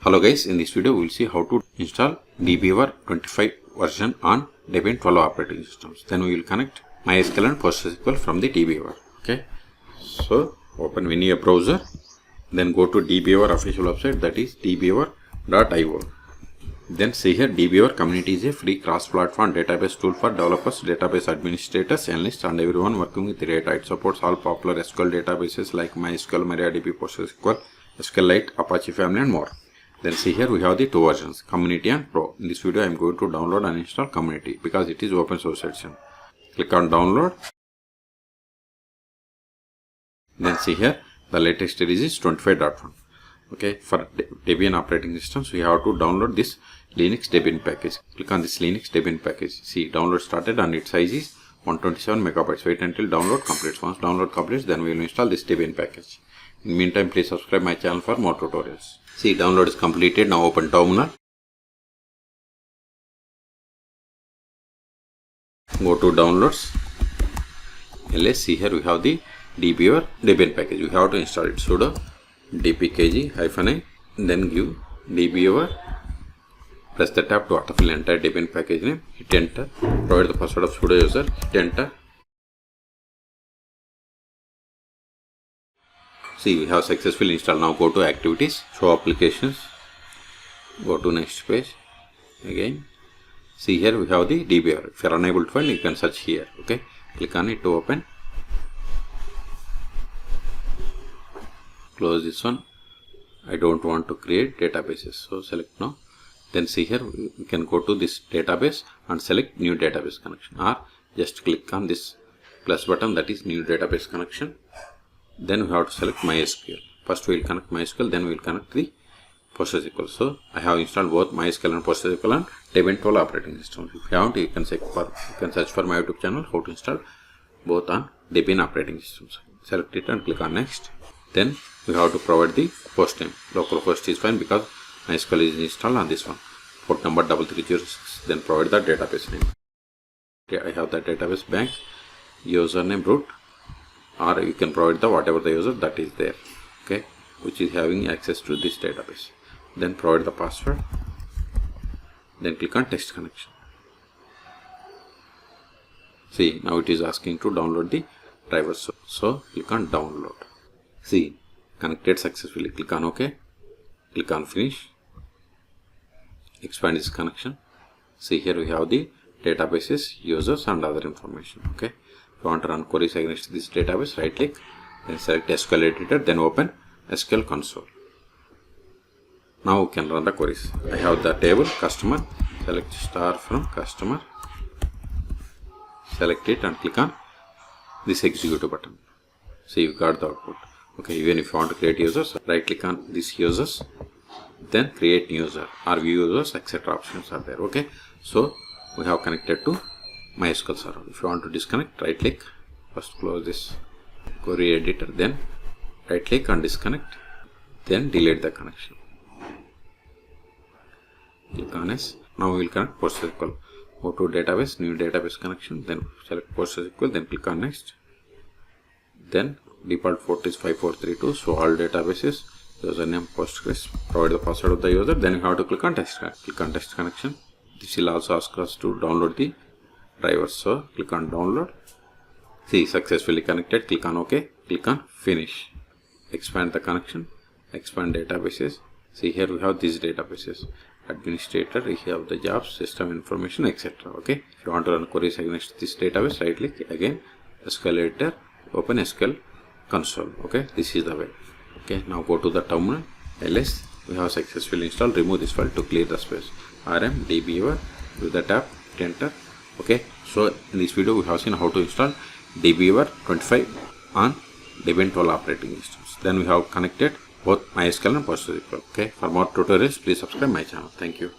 Hello guys, in this video we will see how to install DBeaver 25 version on Debian 12 operating systems. Then we will connect MySQL and PostgreSQL from the DBeaver. Okay, so open any browser, then go to DBeaver official website, that is dbeaver.io. Then see here, DBeaver community is a free cross-platform database tool for developers, database administrators, analysts, and everyone working with data. It supports all popular SQL databases like MySQL, MariaDB, PostgreSQL, SQLite, Apache family, and more. Then see here we have the two versions, Community and Pro. In this video I am going to download and install Community because it is open source edition. Click on download. Then see here the latest release is 25.1. Okay, for Debian operating systems we have to download this Linux Debian package. Click on this Linux Debian package. See, download started and its size is 127 megabytes. Wait until download completes. Once download completes, then we will install this Debian package. In the meantime, please subscribe my channel for more tutorials. See, download is completed. Now open terminal. Go to downloads. Let's see here we have the DBeaver Debian package. We have to install it. Sudo dpkg-i, then give DBeaver. Press the tab to autofill entire Debian package name. Hit enter. Provide the password of sudo user. Hit enter. See, we have successfully installed. Now go to activities, show applications, go to next page. Again, see here we have the DBeaver. If you are unable to find, you can search here. Okay, click on it to open. Close this one. I don't want to create databases, so select no. Then see here we can go to this database and select new database connection, or just click on this plus button, that is new database connection. Then we have to select MySQL. First we will connect MySQL, then we will connect the PostgreSQL. So I have installed both MySQL and PostgreSQL on Debian 12 operating systems. If you want, you can search for my YouTube channel how to install both on Debian operating systems. Select it and click on next. Then we have to provide the host name. Localhost is fine because MySQL is installed on this one. Port number 3306. Then provide the database name. Okay, I have the database bank, username root, or you can provide the whatever the user that is there, okay, which is having access to this database. Then provide the password. Then click on test connection. See, now it is asking to download the drivers. So click on download. See, connected successfully. Click on OK. Click on finish. Expand this connection. See, here we have the databases, users, and other information. Okay. If you want to run queries against this database, right click, then select SQL editor, then open SQL console. Now we can run the queries. I have the table customer. Select star from customer. Select it and click on this execute button. See, you got the output. Okay, even if you want to create users, right click on this users, then create new user or view users, etc. options are there. Okay, so we have connected to MySQL server. If you want to disconnect, right click, first close this query editor, then right click and disconnect, then delete the connection. Click on S. Now we will connect PostgreSQL. Go to database, new database connection, then select PostgreSQL, then click on next. Then default port is 5432, so all databases, username Postgres, provide the password of the user, then you have to click on test. Click on test connection. This will also ask us to download the drivers, so click on download. See, successfully connected. Click on OK. Click on finish. Expand the connection. Expand databases. See, here we have these databases. Administrator, we have the jobs, system information, etc. Okay. If you want to run queries against this database, right click, again SQL editor, open SQL console. Okay, this is the way. Okay, now go to the terminal. ls, we have successfully installed. Remove this file to clear the space. rm dbeaver, do the tab, enter. Okay, so in this video we have seen how to install DBeaver 25 on Debian 12 operating systems. Then we have connected both MySQL and PostgreSQL. Okay, for more tutorials, please subscribe my channel. Thank you.